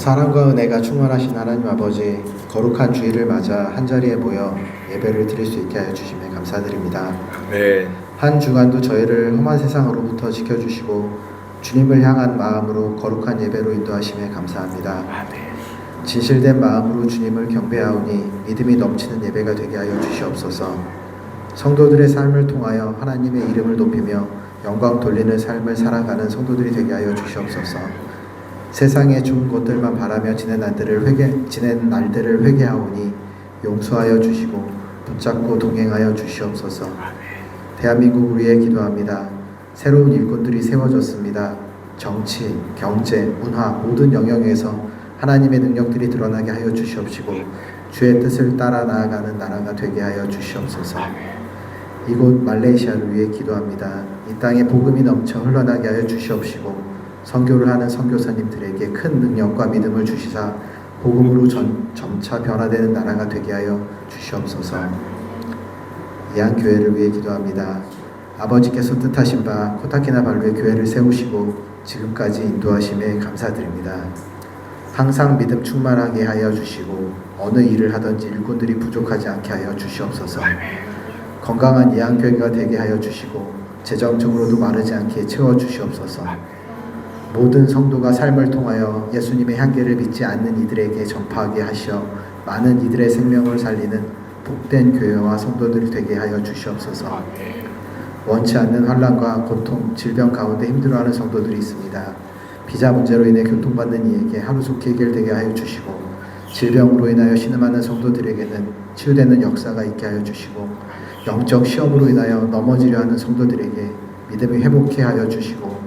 사랑과 은혜가 충만하신 하나님 아버지, 거룩한 주일을 맞아 한자리에 모여 예배를 드릴 수 있게 하여 주심에 감사드립니다. 네. 한 주간도 저희를 험한 세상으로부터 지켜주시고 주님을 향한 마음으로 거룩한 예배로 인도하심에 감사합니다. 진실된 마음으로 주님을 경배하오니 믿음이 넘치는 예배가 되게 하여 주시옵소서. 성도들의 삶을 통하여 하나님의 이름을 높이며 영광 돌리는 삶을 살아가는 성도들이 되게 하여 주시옵소서. 세상의 좋은 것들만 바라며 지낸 날들을 회개하오니 용서하여 주시고 붙잡고 동행하여 주시옵소서. 대한민국을 위해 기도합니다. 새로운 일꾼들이 세워졌습니다. 정치, 경제, 문화 모든 영역에서 하나님의 능력들이 드러나게 하여 주시옵시고 주의 뜻을 따라 나아가는 나라가 되게 하여 주시옵소서. 이곳 말레이시아를 위해 기도합니다. 이 땅에 복음이 넘쳐 흘러나게 하여 주시옵시고 선교를 하는 선교사님들에게 큰 능력과 믿음을 주시사 복음으로 점차 변화되는 나라가 되게 하여 주시옵소서. 이한교회를 위해 기도합니다. 아버지께서 뜻하신 바 코타키나발루의 교회를 세우시고 지금까지 인도하심에 감사드립니다. 항상 믿음 충만하게 하여 주시고 어느 일을 하든지 일꾼들이 부족하지 않게 하여 주시옵소서. 건강한 이한교회가 되게 하여 주시고 재정적으로도 마르지 않게 채워주시옵소서. 모든 성도가 삶을 통하여 예수님의 향기를 믿지 않는 이들에게 전파하게 하시어 많은 이들의 생명을 살리는 복된 교회와 성도들이 되게 하여 주시옵소서. 원치 않는 환난과 고통, 질병 가운데 힘들어하는 성도들이 있습니다. 비자 문제로 인해 교통받는 이에게 하루속히 해결되게 하여 주시고 질병으로 인하여 신음하는 성도들에게는 치유되는 역사가 있게 하여 주시고 영적 시험으로 인하여 넘어지려 하는 성도들에게 믿음이 회복케 하여 주시고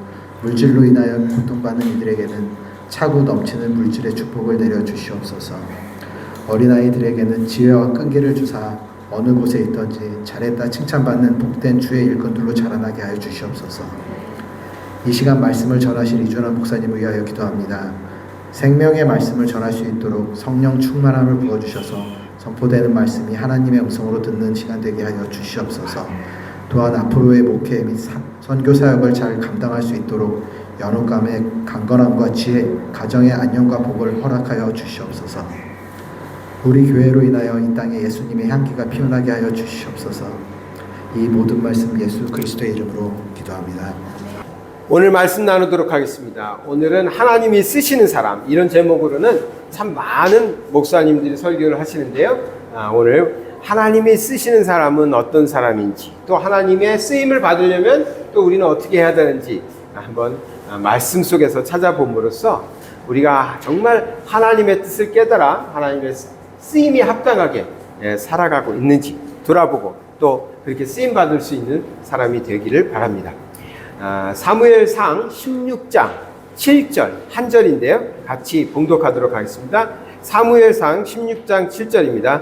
물질로 인하여 고통받는 이들에게는 차고 넘치는 물질의 축복을 내려 주시옵소서. 어린아이들에게는 지혜와 끈기를 주사 어느 곳에 있든지 잘했다 칭찬받는 복된 주의 일꾼들로 자라나게 하여 주시옵소서. 이 시간 말씀을 전하실 이준환 목사님을 위하여 기도합니다. 생명의 말씀을 전할 수 있도록 성령 충만함을 부어주셔서 선포되는 말씀이 하나님의 음성으로 듣는 시간 되게 하여 주시옵소서. 또한 앞으로의 목회 및 선교 사역을 잘 감당할 수 있도록 연옥감의 강건함과 지혜, 가정의 안녕과 복을 허락하여 주시옵소서. 우리 교회로 인하여 이 땅에 예수님의 향기가 피어나게 하여 주시옵소서. 이 모든 말씀 예수 그리스도의 이름으로 기도합니다. 오늘 말씀 나누도록 하겠습니다. 오늘은 하나님이 쓰시는 사람, 이런 제목으로는 참 많은 목사님들이 설교를 하시는데요. 오늘 하나님이 쓰시는 사람은 어떤 사람인지, 또 하나님의 쓰임을 받으려면 또 우리는 어떻게 해야 되는지 한번 말씀 속에서 찾아봄으로써 우리가 정말 하나님의 뜻을 깨달아 하나님의 쓰임이 합당하게 살아가고 있는지 돌아보고 또 그렇게 쓰임 받을 수 있는 사람이 되기를 바랍니다. 사무엘상 16장 7절 한 절인데요. 같이 봉독하도록 하겠습니다. 사무엘상 16장 7절입니다.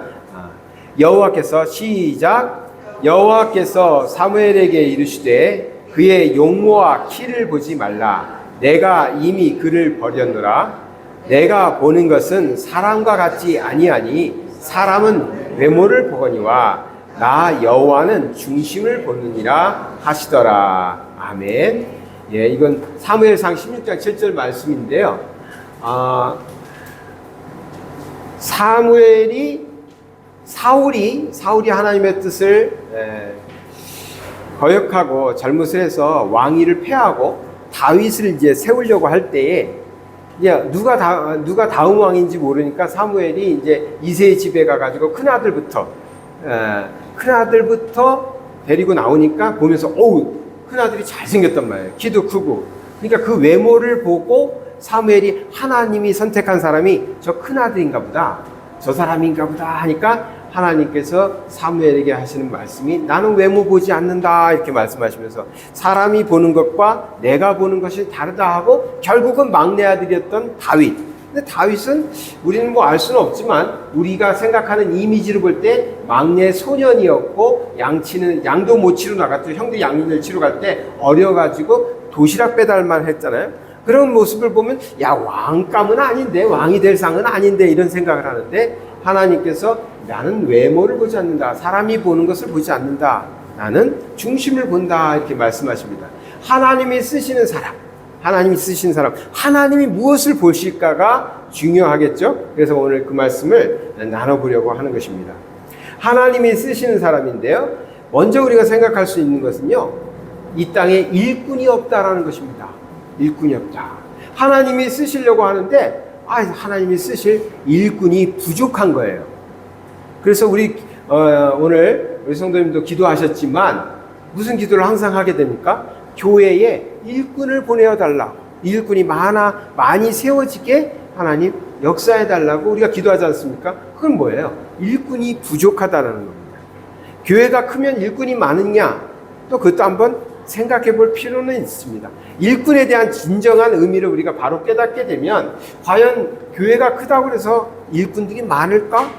여호와께서 시작. 여호와께서 사무엘에게 이르시되 그의 용모와 키를 보지 말라. 내가 이미 그를 버렸노라. 내가 보는 것은 사람과 같지 아니하니 사람은 외모를 보거니와 나 여호와는 중심을 보느니라 하시더라. 아멘. 예, 이건 사무엘상 16장 7절 말씀인데요. 사울이 하나님의 뜻을 거역하고 잘못을 해서 왕위를 패하고 다윗을 이제 세우려고 할 때에 누가 다음 왕인지 모르니까 사무엘이 이제 이새의 집에 가가지고 큰 아들부터 데리고 나오니까 보면서 큰 아들이 잘생겼단 말이에요. 키도 크고. 그러니까 그 외모를 보고 사무엘이 하나님이 선택한 사람이 저 큰 아들인가 보다, 저 사람인가 보다 하니까 하나님께서 사무엘에게 하시는 말씀이 나는 외모 보지 않는다 이렇게 말씀하시면서 사람이 보는 것과 내가 보는 것이 다르다 하고 결국은 막내 아들이었던 다윗. 근데 다윗은 우리는 뭐 알 수는 없지만 우리가 생각하는 이미지를 볼 때 막내 소년이었고 양도 못 치러 나갔죠. 형들 양을 치러 갈 때 어려가지고 도시락 배달만 했잖아요. 그런 모습을 보면 왕감은 아닌데, 왕이 될 상은 아닌데 이런 생각을 하는데 하나님께서 나는 외모를 보지 않는다. 사람이 보는 것을 보지 않는다. 나는 중심을 본다. 이렇게 말씀하십니다. 하나님이 쓰시는 사람, 하나님이 쓰신 사람, 하나님이 무엇을 보실까가 중요하겠죠. 그래서 오늘 그 말씀을 나눠보려고 하는 것입니다. 하나님이 쓰시는 사람인데요, 먼저 우리가 생각할 수 있는 것은요, 이 땅에 일꾼이 없다라는 것입니다. 일꾼이 없다. 하나님이 쓰시려고 하는데 하나님이 쓰실 일꾼이 부족한 거예요. 그래서 오늘 우리 성도님도 기도하셨지만 무슨 기도를 항상 하게 됩니까? 교회에 일꾼을 보내어달라. 일꾼이 많이 세워지게 하나님 역사해 달라고 우리가 기도하지 않습니까? 그건 뭐예요? 일꾼이 부족하다는 겁니다. 교회가 크면 일꾼이 많으냐? 또 그것도 한번 생각해 볼 필요는 있습니다. 일꾼에 대한 진정한 의미를 우리가 바로 깨닫게 되면 과연 교회가 크다고 해서 일꾼들이 많을까?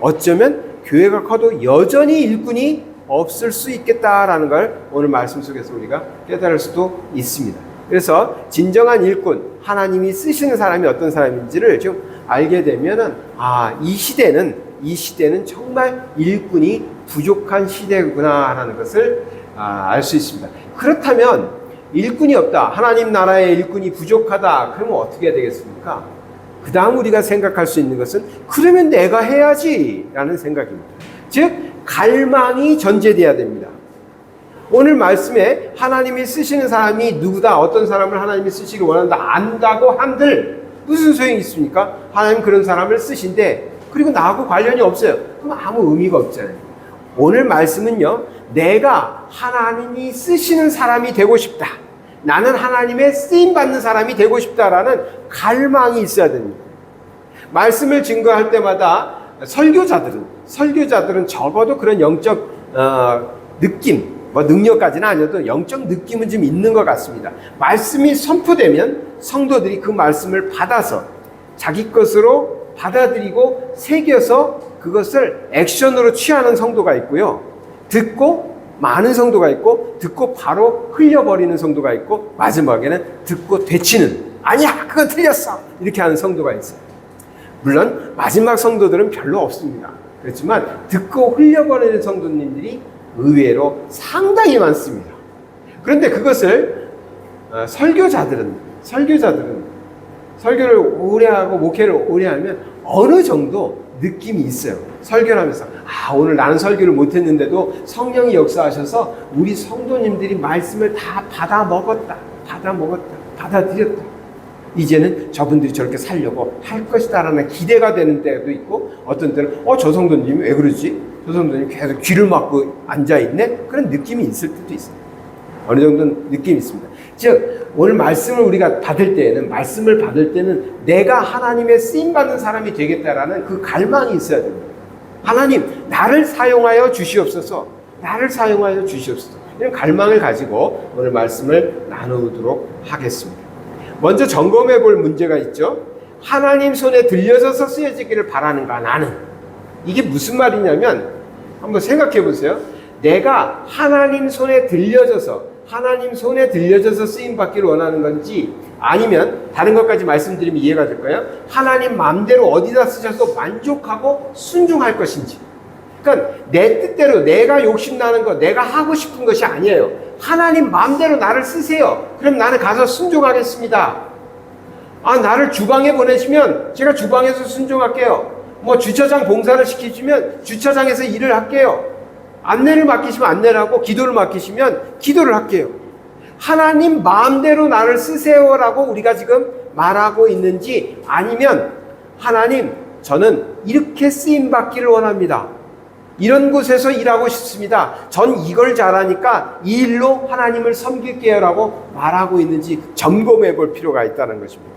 어쩌면 교회가 커도 여전히 일꾼이 없을 수 있겠다라는 걸 오늘 말씀 속에서 우리가 깨달을 수도 있습니다. 그래서 진정한 일꾼, 하나님이 쓰시는 사람이 어떤 사람인지를 좀 알게 되면은 이 시대는 정말 일꾼이 부족한 시대구나라는 것을 알 수 있습니다. 그렇다면 일꾼이 없다, 하나님 나라의 일꾼이 부족하다, 그러면 어떻게 해야 되겠습니까? 그 다음 우리가 생각할 수 있는 것은 그러면 내가 해야지 라는 생각입니다. 즉 갈망이 전제돼야 됩니다. 오늘 말씀에 하나님이 쓰시는 사람이 누구다, 어떤 사람을 하나님이 쓰시기 원한다 안다고 한들 무슨 소용이 있습니까? 하나님 그런 사람을 쓰신데 그리고 나하고 관련이 없어요. 그럼 아무 의미가 없잖아요. 오늘 말씀은요, 내가 하나님이 쓰시는 사람이 되고 싶다, 나는 하나님의 쓰임받는 사람이 되고 싶다라는 갈망이 있어야 됩니다. 말씀을 증거할 때마다 설교자들은 적어도 그런 영적 느낌, 능력까지는 아니어도 영적 느낌은 좀 있는 것 같습니다. 말씀이 선포되면 성도들이 그 말씀을 받아서 자기 것으로 받아들이고 새겨서 그것을 액션으로 취하는 성도가 있고요, 듣고 많은 성도가 있고, 듣고 바로 흘려버리는 성도가 있고, 마지막에는 듣고 되치는, 아니야 그건 틀렸어 이렇게 하는 성도가 있어요. 물론 마지막 성도들은 별로 없습니다. 그렇지만 듣고 흘려버리는 성도님들이 의외로 상당히 많습니다. 그런데 그것을 설교자들은 설교를 오래 하고 목회를 오래 하면 어느 정도 느낌이 있어요. 설교를 하면서 오늘 나는 설교를 못했는데도 성령이 역사하셔서 우리 성도님들이 말씀을 다 받아들였다. 이제는 저분들이 저렇게 살려고 할 것이다라는 기대가 되는 때도 있고, 어떤 때는 저 성도님이 왜 그러지? 저 성도님 계속 귀를 막고 앉아있네? 그런 느낌이 있을 때도 있어요. 어느 정도는 느낌이 있습니다. 즉 오늘 말씀을 우리가 받을 때는 내가 하나님의 쓰임받는 사람이 되겠다라는 그 갈망이 있어야 됩니다. 하나님 나를 사용하여 주시옵소서, 이런 갈망을 가지고 오늘 말씀을 나누도록 하겠습니다. 먼저 점검해 볼 문제가 있죠. 하나님 손에 들려져서 쓰여지기를 바라는가 나는. 이게 무슨 말이냐면 한번 생각해 보세요. 내가 하나님 손에 들려져서 쓰임 받기를 원하는 건지, 아니면 다른 것까지 말씀드리면 이해가 될까요? 하나님 마음대로 어디다 쓰셔도 만족하고 순종할 것인지. 그러니까 내 뜻대로 내가 욕심나는 것, 내가 하고 싶은 것이 아니에요. 하나님 마음대로 나를 쓰세요. 그럼 나는 가서 순종하겠습니다. 나를 주방에 보내시면 제가 주방에서 순종할게요. 주차장 봉사를 시키시면 주차장에서 일을 할게요. 안내를 맡기시면 안내를 하고, 기도를 맡기시면 기도를 할게요. 하나님 마음대로 나를 쓰세요라고 우리가 지금 말하고 있는지, 아니면 하나님 저는 이렇게 쓰임받기를 원합니다, 이런 곳에서 일하고 싶습니다, 전 이걸 잘하니까 이 일로 하나님을 섬길게요 라고 말하고 있는지 점검해 볼 필요가 있다는 것입니다.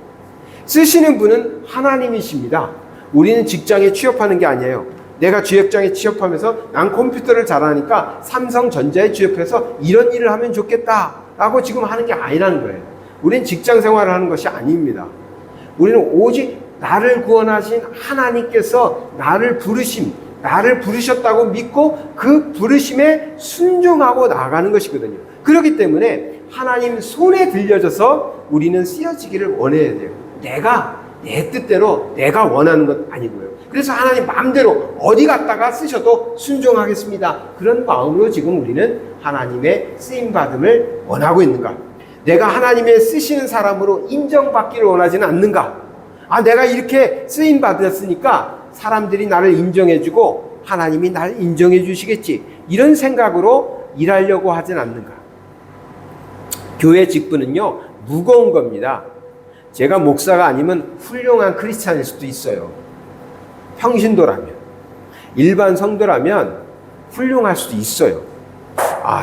쓰시는 분은 하나님이십니다. 우리는 직장에 취업하는 게 아니에요. 내가 취업장에 취업하면서 난 컴퓨터를 잘하니까 삼성전자에 취업해서 이런 일을 하면 좋겠다라고 지금 하는 게 아니라는 거예요. 우리는 직장 생활을 하는 것이 아닙니다. 우리는 오직 나를 구원하신 하나님께서 나를 부르셨다고 믿고 그 부르심에 순종하고 나아가는 것이거든요. 그렇기 때문에 하나님 손에 들려져서 우리는 쓰여지기를 원해야 돼요. 내 뜻대로 내가 원하는 것 아니고요. 그래서 하나님 마음대로 어디 갔다가 쓰셔도 순종하겠습니다, 그런 마음으로 지금 우리는 하나님의 쓰임받음을 원하고 있는가. 내가 하나님의 쓰시는 사람으로 인정받기를 원하지는 않는가? 내가 이렇게 쓰임 받았으니까 사람들이 나를 인정해주고 하나님이 나를 인정해 주시겠지. 이런 생각으로 일하려고 하진 않는가? 교회 직분은요, 무거운 겁니다. 제가 목사가 아니면 훌륭한 크리스찬일 수도 있어요. 평신도라면, 일반 성도라면 훌륭할 수도 있어요.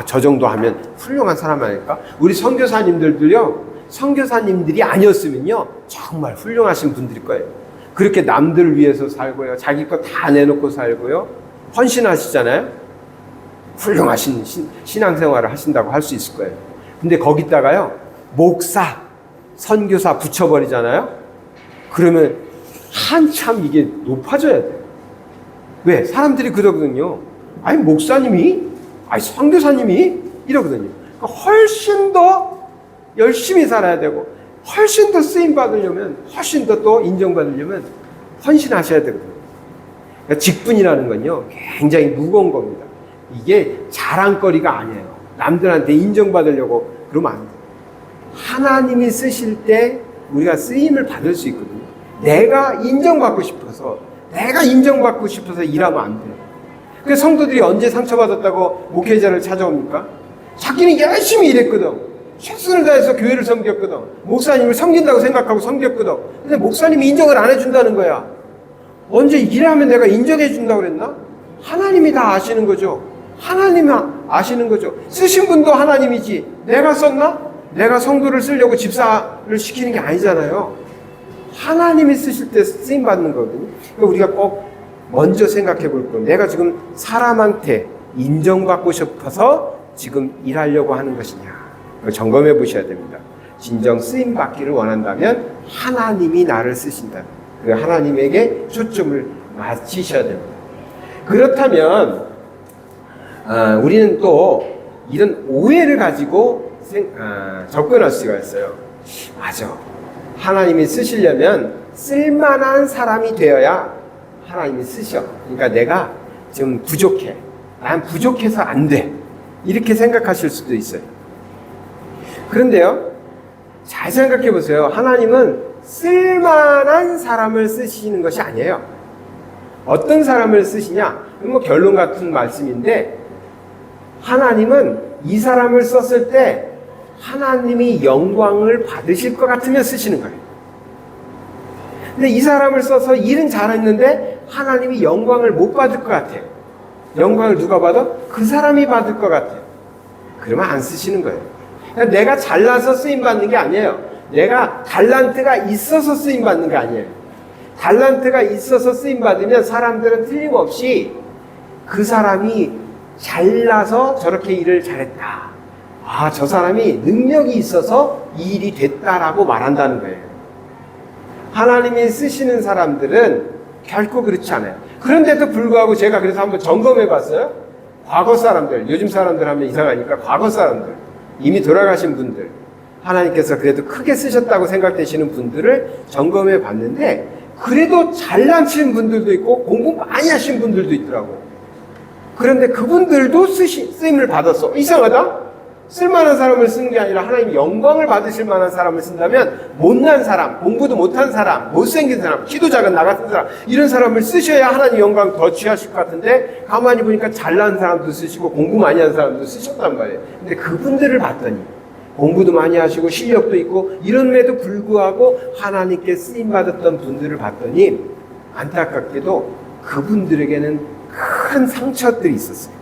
저 정도 하면 훌륭한 사람 아닐까? 우리 선교사님들도요, 선교사님들이 아니었으면요, 정말 훌륭하신 분들일 거예요. 그렇게 남들을 위해서 살고요, 자기 거 다 내놓고 살고요, 헌신하시잖아요. 훌륭하신 신앙생활을 하신다고 할 수 있을 거예요. 근데 거기다가요, 목사, 선교사 붙여버리잖아요. 그러면 한참 이게 높아져야 돼요. 왜? 사람들이 그러거든요. 목사님이? 선교사님이? 이러거든요. 그러니까 훨씬 더 열심히 살아야 되고, 훨씬 더 쓰임 받으려면, 훨씬 더 또 인정받으려면 헌신하셔야 되거든요. 그러니까 직분이라는 건요, 굉장히 무거운 겁니다. 이게 자랑거리가 아니에요. 남들한테 인정받으려고 그러면 안 돼요. 하나님이 쓰실 때 우리가 쓰임을 받을 수 있거든요. 내가 인정받고 싶어서 일하면 안 돼요. 그래서 성도들이 언제 상처받았다고 목회자를 찾아옵니까? 자기는 열심히 일했거든. 최선을 다해서 교회를 섬겼거든. 목사님을 섬긴다고 생각하고 섬겼거든. 근데 목사님이 인정을 안 해준다는 거야. 언제 일하면 내가 인정해 준다고 그랬나? 하나님이 다 아시는 거죠. 하나님이 아시는 거죠. 쓰신 분도 하나님이지. 내가 썼나? 내가 성도를 쓰려고 집사를 시키는 게 아니잖아요. 하나님이 쓰실 때 쓰임 받는 거거든요. 그러니까 우리가 꼭 먼저 생각해 볼 거예요. 내가 지금 사람한테 인정받고 싶어서 지금 일하려고 하는 것이냐. 점검해 보셔야 됩니다. 진정 쓰임 받기를 원한다면 하나님이 나를 쓰신다. 그 하나님에게 초점을 맞추셔야 됩니다. 그렇다면 우리는 또 이런 오해를 가지고 접근할 수가 있어요. 맞아. 하나님이 쓰시려면 쓸만한 사람이 되어야 하나님이 쓰셔. 그러니까 내가 좀 부족해. 난 부족해서 안 돼. 이렇게 생각하실 수도 있어요. 그런데요, 잘 생각해 보세요. 하나님은 쓸만한 사람을 쓰시는 것이 아니에요. 어떤 사람을 쓰시냐? 결론 같은 말씀인데, 하나님은 이 사람을 썼을 때 하나님이 영광을 받으실 것 같으면 쓰시는 거예요. 근데 이 사람을 써서 일은 잘했는데 하나님이 영광을 못 받을 것 같아요. 영광을 누가 받아? 그 사람이 받을 것 같아요. 그러면 안 쓰시는 거예요. 그러니까 내가 잘나서 쓰임받는 게 아니에요. 내가 달란트가 있어서 쓰임받는 게 아니에요. 달란트가 있어서 쓰임받으면 사람들은 틀림없이 그 사람이 잘나서 저렇게 일을 잘했다. 저 사람이 능력이 있어서 이 일이 됐다라고 말한다는 거예요. 하나님이 쓰시는 사람들은 결코 그렇지 않아요. 그런데도 불구하고 제가 그래서 한번 점검해 봤어요. 과거 사람들, 요즘 사람들 하면 이상하니까 과거 사람들, 이미 돌아가신 분들, 하나님께서 그래도 크게 쓰셨다고 생각되시는 분들을 점검해 봤는데, 그래도 잘나신 분들도 있고 공부 많이 하신 분들도 있더라고. 그런데 그분들도 쓰임을 받았어. 이상하다? 쓸만한 사람을 쓰는 게 아니라 하나님이 영광을 받으실 만한 사람을 쓴다면, 못난 사람, 공부도 못한 사람, 못생긴 사람, 키도 작은 나 같은 사람, 이런 사람을 쓰셔야 하나님 영광 더 취하실 것 같은데, 가만히 보니까 잘난 사람도 쓰시고 공부 많이 한 사람도 쓰셨단 말이에요. 근데 그분들을 봤더니 공부도 많이 하시고 실력도 있고 이런에도 불구하고 하나님께 쓰임받았던 분들을 봤더니 안타깝게도 그분들에게는 큰 상처들이 있었어요.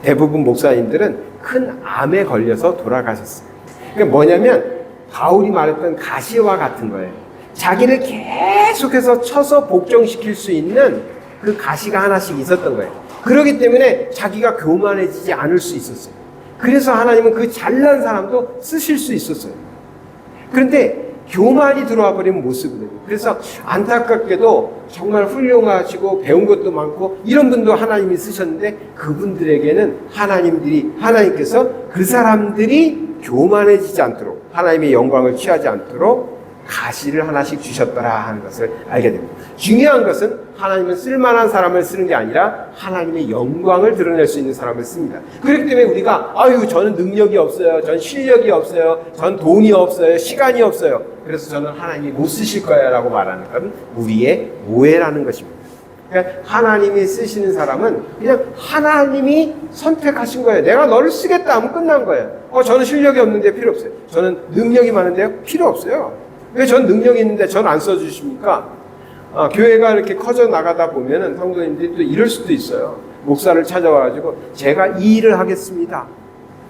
대부분 목사님들은 큰 암에 걸려서 돌아가셨어요. 그러니까 뭐냐면 바울이 말했던 가시와 같은 거예요. 자기를 계속해서 쳐서 복종시킬 수 있는 그 가시가 하나씩 있었던 거예요. 그렇기 때문에 자기가 교만해지지 않을 수 있었어요. 그래서 하나님은 그 잘난 사람도 쓰실 수 있었어요. 그런데 교만이 들어와 버리면 못 쓰거든요. 그래서 안타깝게도 정말 훌륭하시고 배운 것도 많고 이런 분도 하나님이 쓰셨는데, 그분들에게는 하나님께서 그 사람들이 교만해지지 않도록, 하나님의 영광을 취하지 않도록 가시를 하나씩 주셨더라 하는 것을 알게 됩니다. 중요한 것은 하나님은 쓸만한 사람을 쓰는 게 아니라 하나님의 영광을 드러낼 수 있는 사람을 씁니다. 그렇기 때문에 우리가 아유 저는 능력이 없어요, 전 실력이 없어요, 전 돈이 없어요, 시간이 없어요, 그래서 저는 하나님이 못 쓰실 거야 라고 말하는 건 우리의 오해라는 것입니다. 그러니까 하나님이 쓰시는 사람은 그냥 하나님이 선택하신 거예요. 내가 너를 쓰겠다 하면 끝난 거예요. 저는 실력이 없는데 필요 없어요. 저는 능력이 많은데요? 필요 없어요. 왜 전 능력이 있는데 전 안 써주십니까? 교회가 이렇게 커져 나가다 보면은 성도님들이 또 이럴 수도 있어요. 목사를 찾아와가지고 제가 이 일을 하겠습니다.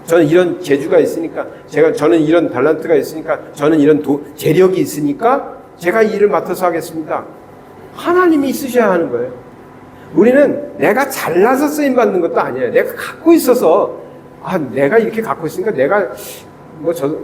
저는 이런 재주가 있으니까, 저는 이런 탤런트가 있으니까, 저는 이런 재력이 있으니까 제가 이 일을 맡아서 하겠습니다. 하나님이 쓰셔야 하는 거예요. 우리는 내가 잘나서 쓰임 받는 것도 아니에요. 내가 갖고 있어서 내가 이렇게 갖고 있으니까 내가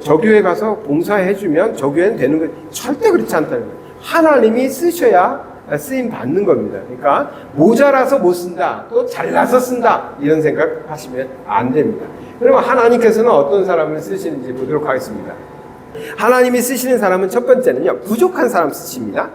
저 교회 가서 봉사해주면 저 교회는 되는 거 절대 그렇지 않다는 거예요. 하나님이 쓰셔야 쓰임 받는 겁니다. 그러니까 모자라서 못 쓴다, 또 잘나서 쓴다 이런 생각 하시면 안 됩니다. 그러면 하나님께서는 어떤 사람을 쓰시는지 보도록 하겠습니다. 하나님이 쓰시는 사람은 첫 번째는요, 부족한 사람 쓰십니다.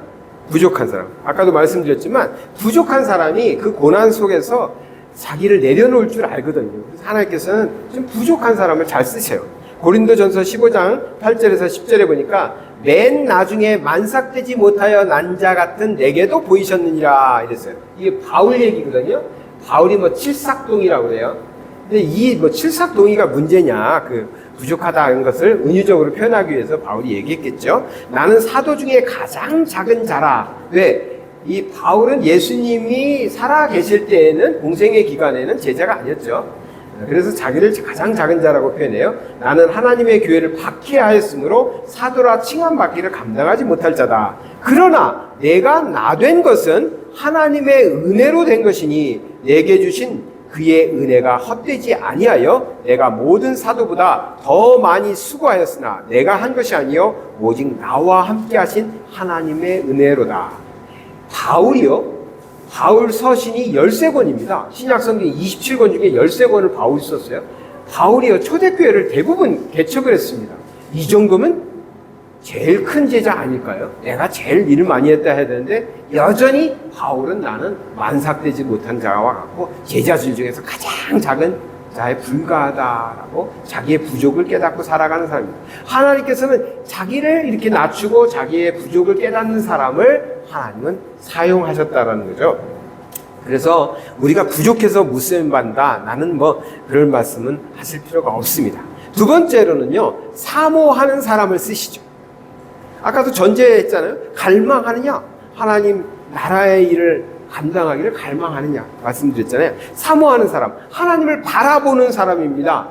부족한 사람. 아까도 말씀드렸지만 부족한 사람이 그 고난 속에서 자기를 내려놓을 줄 알거든요. 그래서 하나님께서는 좀 부족한 사람을 잘 쓰세요. 고린도전서 15장 8절에서 10절에 보니까 맨 나중에 만삭되지 못하여 난 자 같은 내게도 보이셨느니라 이랬어요. 이게 바울 얘기거든요. 바울이 칠삭동이라고 그래요. 근데 이 칠삭동이가 문제냐, 부족하다는 것을 은유적으로 표현하기 위해서 바울이 얘기했겠죠. 나는 사도 중에 가장 작은 자라. 왜? 이 바울은 예수님이 살아 계실 때에는, 공생의 기간에는 제자가 아니었죠. 그래서 자기를 가장 작은 자라고 표현해요. 나는 하나님의 교회를 박해하였으므로 사도라 칭함받기를 감당하지 못할 자다. 그러나 내가 나 된 것은 하나님의 은혜로 된 것이니 내게 주신 그의 은혜가 헛되지 아니하여 내가 모든 사도보다 더 많이 수고하였으나 내가 한 것이 아니요 오직 나와 함께 하신 하나님의 은혜로다. 바울이요, 바울 서신이 13권입니다. 신약성경 27권 중에 13권을 바울이 썼어요. 바울이요, 초대교회를 대부분 개척을 했습니다. 이 정도면 제일 큰 제자 아닐까요? 내가 제일 일을 많이 했다 해야 되는데 여전히 바울은 나는 만삭되지 못한 자와 같고 제자들 중에서 가장 작은 자에 불과하다라고 자기의 부족을 깨닫고 살아가는 사람입니다. 하나님께서는 자기를 이렇게 낮추고 자기의 부족을 깨닫는 사람을 하나님은 사용하셨다라는 거죠. 그래서 우리가 부족해서 못 쓰임받는다, 나는 그럴 말씀은 하실 필요가 없습니다. 두 번째로는요, 사모하는 사람을 쓰시죠. 아까도 전제했잖아요. 갈망하느냐, 하나님 나라의 일을 감당하기를 갈망하느냐 말씀드렸잖아요. 사모하는 사람, 하나님을 바라보는 사람입니다.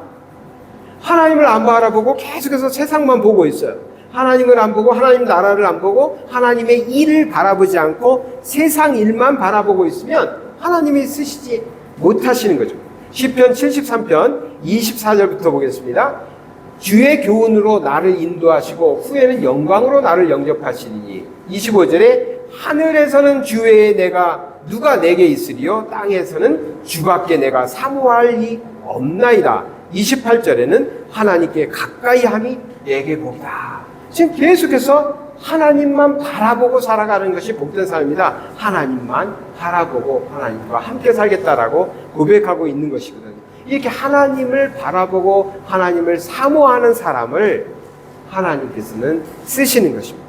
하나님을 안 바라보고 계속해서 세상만 보고 있어요. 하나님을 안 보고, 하나님 나라를 안 보고, 하나님의 일을 바라보지 않고 세상 일만 바라보고 있으면 하나님이 쓰시지 못하시는 거죠. 시편 73편 24절부터 보겠습니다. 주의 교훈으로 나를 인도하시고 후에는 영광으로 나를 영접하시리니. 25절에 하늘에서는 주 외에 누가 내게 있으리요 땅에서는 주밖에 내가 사모할 이 없나이다. 28절에는 하나님께 가까이 함이 내게 복이다. 지금 계속해서 하나님만 바라보고 살아가는 것이 복된 삶이다. 하나님만 바라보고 하나님과 함께 살겠다라고 고백하고 있는 것이거든요. 이렇게 하나님을 바라보고 하나님을 사모하는 사람을 하나님께서는 쓰시는 것입니다.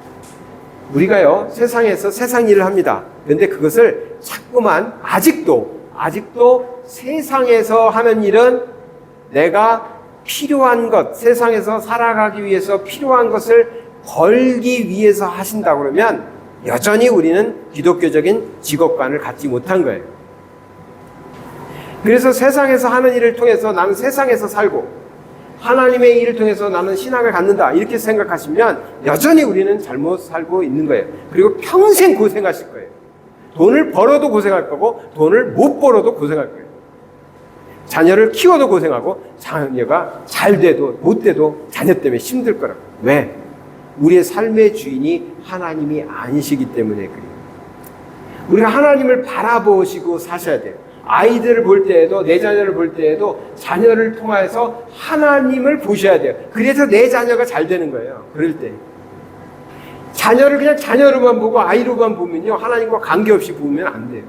우리가요, 세상에서 세상 일을 합니다. 그런데 그것을 자꾸만 아직도 세상에서 하는 일은 내가 필요한 것, 세상에서 살아가기 위해서 필요한 것을 벌기 위해서 하신다고 그러면 여전히 우리는 기독교적인 직업관을 갖지 못한 거예요. 그래서 세상에서 하는 일을 통해서 나는 세상에서 살고 하나님의 일을 통해서 나는 신앙을 갖는다 이렇게 생각하시면 여전히 우리는 잘못 살고 있는 거예요. 그리고 평생 고생하실 거예요. 돈을 벌어도 고생할 거고 돈을 못 벌어도 고생할 거예요. 자녀를 키워도 고생하고 자녀가 잘 돼도 못 돼도 자녀 때문에 힘들 거라고. 왜? 우리의 삶의 주인이 하나님이 아니시기 때문에 그래요. 우리가 하나님을 바라보시고 사셔야 돼요. 아이들을 볼 때에도, 내 자녀를 볼 때에도 자녀를 통해서 하나님을 보셔야 돼요. 그래서 내 자녀가 잘 되는 거예요. 그럴 때 자녀를 그냥 자녀로만 보고 아이로만 보면요, 하나님과 관계없이 보면 안 돼요.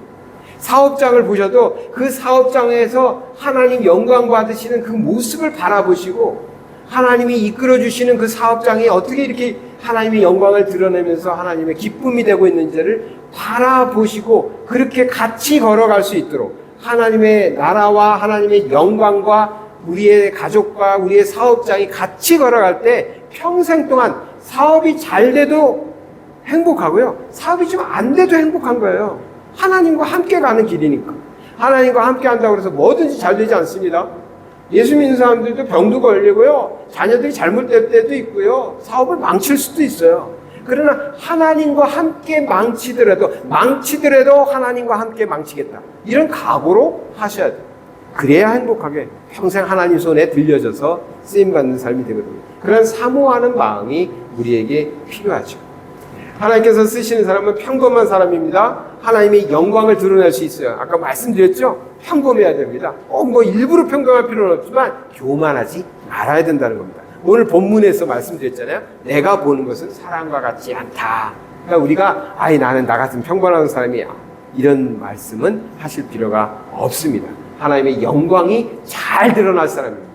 사업장을 보셔도 그 사업장에서 하나님 영광 받으시는 그 모습을 바라보시고, 하나님이 이끌어주시는 그 사업장이 어떻게 이렇게 하나님의 영광을 드러내면서 하나님의 기쁨이 되고 있는지를 바라보시고, 그렇게 같이 걸어갈 수 있도록 하나님의 나라와 하나님의 영광과 우리의 가족과 우리의 사업장이 같이 걸어갈 때 평생 동안 사업이 잘 돼도 행복하고요, 사업이 좀 안 돼도 행복한 거예요. 하나님과 함께 가는 길이니까. 하나님과 함께 한다고 해서 뭐든지 잘 되지 않습니다. 예수 믿는 사람들도 병도 걸리고요, 자녀들이 잘못될 때도 있고요, 사업을 망칠 수도 있어요. 그러나 하나님과 함께 망치더라도 하나님과 함께 망치겠다, 이런 각오로 하셔야 돼요. 그래야 행복하게 평생 하나님 손에 들려져서 쓰임받는 삶이 되거든요. 그런 사모하는 마음이 우리에게 필요하죠. 하나님께서 쓰시는 사람은 평범한 사람입니다. 하나님의 영광을 드러낼 수 있어요. 아까 말씀드렸죠? 평범해야 됩니다. 뭐 일부러 평범할 필요는 없지만 교만하지 말아야 된다는 겁니다. 오늘 본문에서 말씀드렸잖아요. 내가 보는 것은 사람과 같지 않다. 그러니까 우리가 나는 나 같은 평범한 사람이야, 이런 말씀은 하실 필요가 없습니다. 하나님의 영광이 잘 드러날 사람입니다.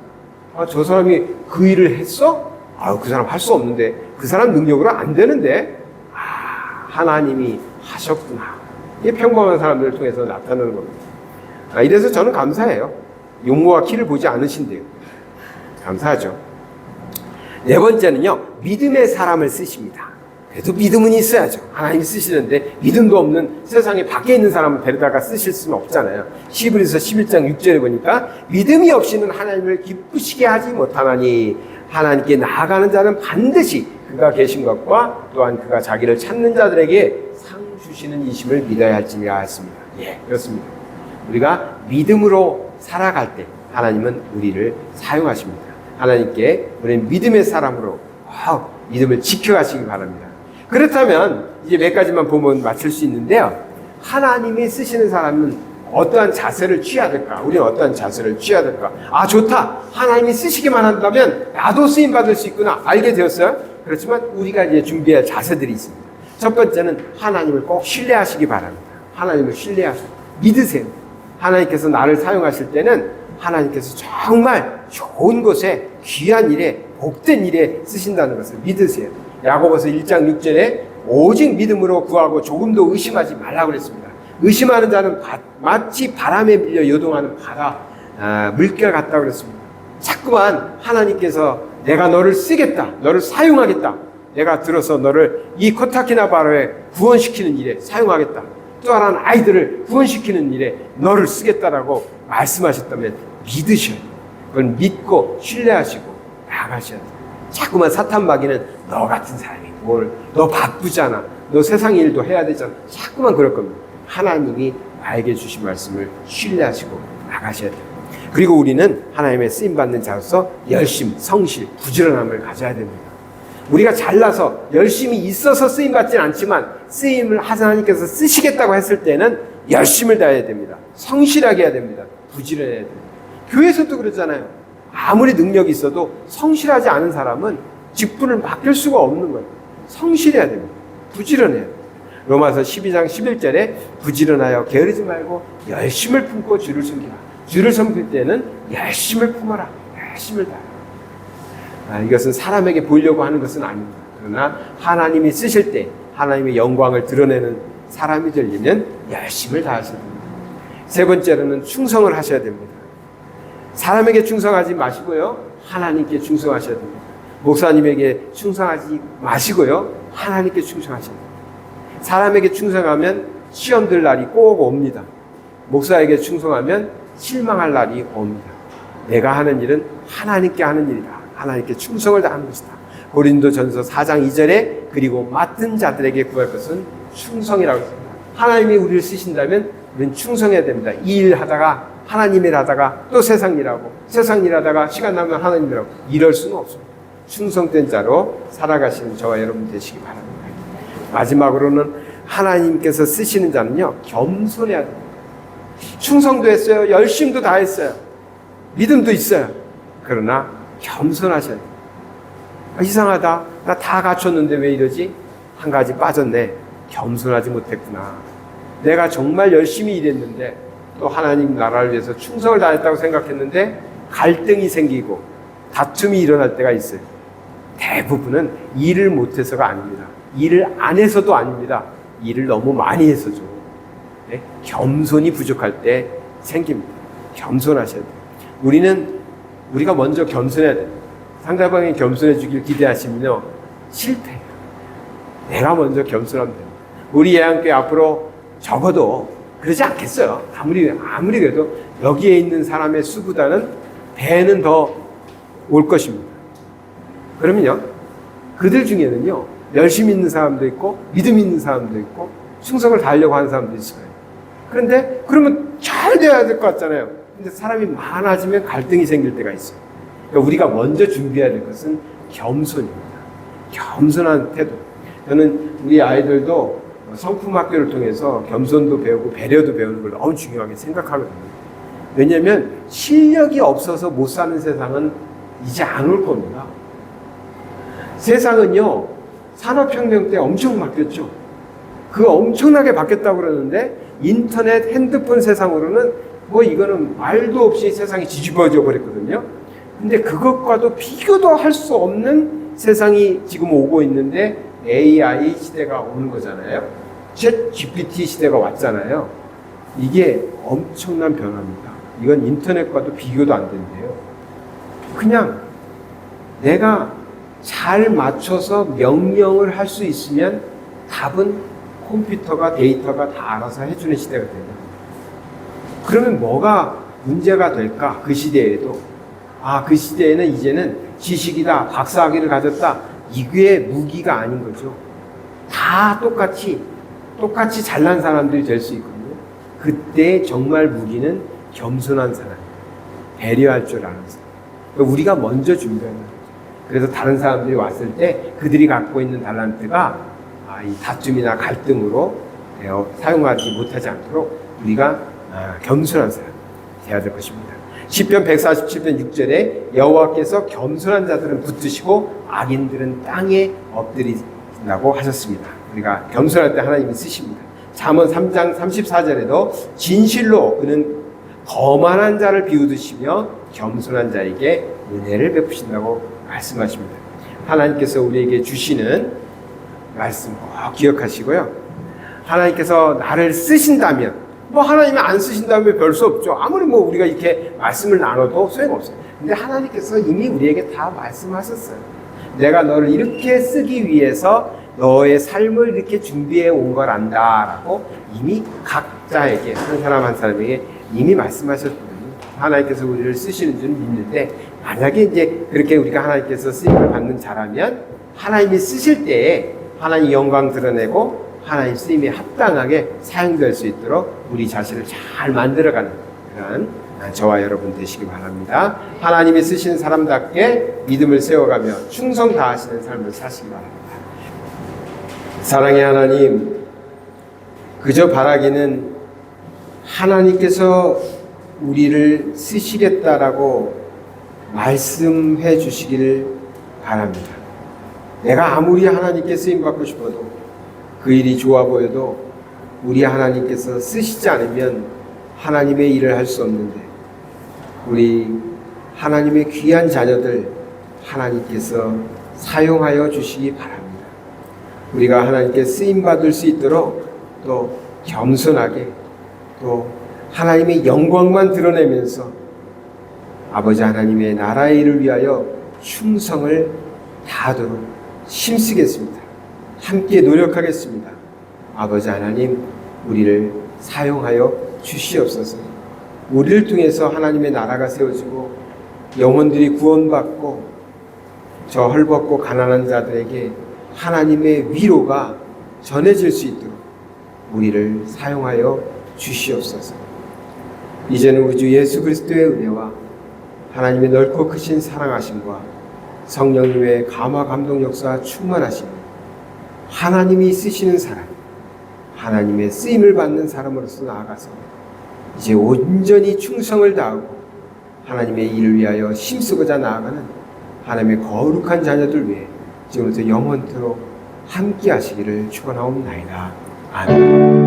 저 사람이 그 일을 했어? 그 사람 할 수 없는데, 그 사람 능력으로 안 되는데, 하나님이 하셨구나. 이게 평범한 사람들을 통해서 나타나는 겁니다. 이래서 저는 감사해요. 용모와 키를 보지 않으신대요. 감사하죠. 네 번째는요, 믿음의 사람을 쓰십니다. 그래도 믿음은 있어야죠. 하나님이 쓰시는데 믿음도 없는 세상에 밖에 있는 사람을 데려다가 쓰실 수는 없잖아요. 히브리서 11장 6절에 보니까 믿음이 없이는 하나님을 기쁘시게 하지 못하나니 하나님께 나아가는 자는 반드시 그가 계신 것과 또한 그가 자기를 찾는 자들에게 상 주시는 이심을 믿어야 할지니라 했습니다. 예, 그렇습니다. 우리가 믿음으로 살아갈 때 하나님은 우리를 사용하십니다. 하나님께 우리는 믿음의 사람으로 믿음을 지켜가시기 바랍니다. 그렇다면 이제 몇 가지만 보면 맞출 수 있는데요, 하나님이 쓰시는 사람은 어떠한 자세를 취해야 될까? 우리는 어떠한 자세를 취해야 될까? 좋다, 하나님이 쓰시기만 한다면 나도 쓰임받을 수 있구나, 알게 되었어요. 그렇지만 우리가 이제 준비할 자세들이 있습니다. 첫 번째는 하나님을 꼭 신뢰하시기 바랍니다. 하나님을 신뢰하시고 믿으세요. 하나님께서 나를 사용하실 때는 하나님께서 정말 좋은 곳에, 귀한 일에, 복된 일에 쓰신다는 것을 믿으세요. 야고보서 1장 6절에 오직 믿음으로 구하고 조금도 의심하지 말라고 그랬습니다. 의심하는 자는 마치 바람에 밀려 요동하는 바다, 물결 같다고 그랬습니다. 자꾸만 하나님께서 내가 너를 쓰겠다, 너를 사용하겠다, 내가 들어서 너를 이 코타키나바루에 구원시키는 일에 사용하겠다, 또 하나는 아이들을 구원시키는 일에 너를 쓰겠다라고 말씀하셨다면 믿으셔야 돼요. 그걸 믿고 신뢰하시고 나가셔야 돼요. 자꾸만 사탄 마귀는 너 같은 사람이 너 바쁘잖아, 너 세상 일도 해야 되잖아, 자꾸만 그럴 겁니다. 하나님이 나에게 주신 말씀을 신뢰하시고 나가셔야 돼요. 그리고 우리는 하나님의 쓰임받는 자로서 열심, 성실, 부지런함을 가져야 됩니다. 우리가 잘나서 열심히 있어서 쓰임받지는 않지만 쓰임을 하나님께서 쓰시겠다고 했을 때는 열심을 다해야 됩니다. 성실하게 해야 됩니다. 부지런해야 됩니다. 교회에서도 그러잖아요. 아무리 능력이 있어도 성실하지 않은 사람은 직분을 맡길 수가 없는 거예요. 성실해야 됩니다. 부지런해야 됩니다. 로마서 12장 11절에 부지런하여 게으르지 말고 열심을 품고 주를 섬기라. 주를 섬길 때는 열심을 품어라. 열심을 다하라. 이것은 사람에게 보이려고 하는 것은 아닙니다. 그러나 하나님이 쓰실 때 하나님의 영광을 드러내는 사람이 되려면 열심을 다하셔야 됩니다. 세 번째로는 충성을 하셔야 됩니다. 사람에게 충성하지 마시고요, 하나님께 충성하셔야 됩니다. 목사님에게 충성하지 마시고요, 하나님께 충성하셔야 됩니다. 사람에게 충성하면 시험될 날이 꼭 옵니다. 목사에게 충성하면 실망할 날이 옵니다. 내가 하는 일은 하나님께 하는 일이다. 하나님께 충성을 다하는 것이다. 고린도전서 4장 2절에 그리고 맡은 자들에게 구할 것은 충성이라고 했습니다. 하나님이 우리를 쓰신다면 우리는 충성해야 됩니다. 이 일 하다가 하나님 일 하다가 또 세상 일하고, 세상 일 하다가 시간 나면 하나님 일하고, 이럴 수는 없습니다. 충성된 자로 살아가시는 저와 여러분 되시기 바랍니다. 마지막으로는 하나님께서 쓰시는 자는요, 겸손해야 됩니다. 충성도 했어요. 열심도 다 했어요. 믿음도 있어요. 그러나 겸손하셔야 돼요. 이상하다. 나 다 갖췄는데 왜 이러지? 한 가지 빠졌네. 겸손하지 못했구나. 내가 정말 열심히 일했는데 또 하나님 나라를 위해서 충성을 다했다고 생각했는데 갈등이 생기고 다툼이 일어날 때가 있어요. 대부분은 일을 못해서가 아닙니다. 일을 안 해서도 아닙니다. 일을 너무 많이 해서죠. 네? 겸손이 부족할 때 생깁니다. 겸손하셔야 돼요. 우리가 먼저 겸손해야 돼요. 상대방이 겸손해 주길 기대하시면요, 실패해요. 내가 먼저 겸손하면 돼요. 우리 예안교회 앞으로 적어도 그러지 않겠어요. 아무리 그래도 여기에 있는 사람의 수보다는 배는 더 올 것입니다. 그러면요, 그들 중에는요, 열심히 있는 사람도 있고 믿음 있는 사람도 있고 충성을 다하려고 하는 사람도 있어요. 그런데 그러면 잘 돼야 될 것 같잖아요. 근데 사람이 많아지면 갈등이 생길 때가 있어요. 그러니까 우리가 먼저 준비해야 될 것은 겸손입니다. 겸손한 태도. 저는 우리 아이들도 성품학교를 통해서 겸손도 배우고 배려도 배우는 걸 너무 중요하게 생각하거든요. 왜냐하면 실력이 없어서 못 사는 세상은 이제 안 올 겁니다. 세상은요, 산업혁명 때 엄청 바뀌었죠. 그 엄청나게 바뀌었다고 그러는데 인터넷, 핸드폰 세상으로는 뭐 이거는 말도 없이 세상이 뒤집어져 버렸거든요. 근데 그것과도 비교도 할 수 없는 세상이 지금 오고 있는데 AI 시대가 오는 거잖아요. 챗 GPT 시대가 왔잖아요. 이게 엄청난 변화입니다. 이건 인터넷과도 비교도 안 된대요. 그냥 내가 잘 맞춰서 명령을 할 수 있으면 답은 컴퓨터가, 데이터가 다 알아서 해주는 시대가 됩니다. 그러면 뭐가 문제가 될까? 그 시대에도. 그 시대에는 이제는 지식이다, 박사학위를 가졌다, 이게 무기가 아닌 거죠. 다 똑같이 잘난 사람들이 될 수 있거든요. 그때 정말 무기는 겸손한 사람, 배려할 줄 아는 사람. 우리가 먼저 준비하는 거죠. 그래서 다른 사람들이 왔을 때 그들이 갖고 있는 달란트가 이 다툼이나 갈등으로 사용하지 못하지 않도록 우리가 겸손한 사람 되어야 될 것입니다. 시편 147편 6절에 여호와께서 겸손한 자들은 붙드시고 악인들은 땅에 엎드린다고 하셨습니다. 우리가 겸손할 때 하나님이 쓰십니다. 잠언 3장 34절에도 진실로 그는 거만한 자를 비웃으시며 겸손한 자에게 은혜를 베푸신다고 말씀하십니다. 하나님께서 우리에게 주시는 말씀 꼭 기억하시고요. 하나님께서 나를 쓰신다면, 하나님이 안 쓰신다면 별 수 없죠. 아무리 우리가 이렇게 말씀을 나눠도 소용없어요. 근데 하나님께서 이미 우리에게 다 말씀하셨어요. 내가 너를 이렇게 쓰기 위해서 너의 삶을 이렇게 준비해 온 걸 안다라고 이미 각자에게, 한 사람 한 사람에게 이미 말씀하셨거든요. 하나님께서 우리를 쓰시는 줄 믿는데, 만약에 이제 그렇게 우리가 하나님께서 쓰임을 받는 자라면 하나님이 쓰실 때에 하나님 영광 드러내고 하나님 쓰임에 합당하게 사용될 수 있도록 우리 자신을 잘 만들어가는 그런 저와 여러분 되시기 바랍니다. 하나님이 쓰시는 사람답게 믿음을 세워가며 충성 다하시는 삶을 사시기 바랍니다. 사랑의 하나님, 그저 바라기는 하나님께서 우리를 쓰시겠다라고 말씀해 주시기를 바랍니다. 내가 아무리 하나님께 쓰임받고 싶어도, 그 일이 좋아 보여도 우리 하나님께서 쓰시지 않으면 하나님의 일을 할 수 없는데, 우리 하나님의 귀한 자녀들 하나님께서 사용하여 주시기 바랍니다. 우리가 하나님께 쓰임받을 수 있도록 또 겸손하게, 또 하나님의 영광만 드러내면서 아버지 하나님의 나라의 일을 위하여 충성을 다하도록 힘쓰겠습니다. 함께 노력하겠습니다. 아버지 하나님, 우리를 사용하여 주시옵소서. 우리를 통해서 하나님의 나라가 세워지고 영혼들이 구원받고 저 헐벗고 가난한 자들에게 하나님의 위로가 전해질 수 있도록 우리를 사용하여 주시옵소서. 이제는 우리 주 예수 그리스도의 은혜와 하나님의 넓고 크신 사랑하심과 성령님의 감화 감동 역사 충만하심, 하나님이 쓰시는 사람, 하나님의 쓰임을 받는 사람으로서 나아가서 이제 온전히 충성을 다하고 하나님의 일을 위하여 힘쓰고자 나아가는 하나님의 거룩한 자녀들 위해 지금부터 영원토록 함께 하시기를 축원하옵나이다. 아멘.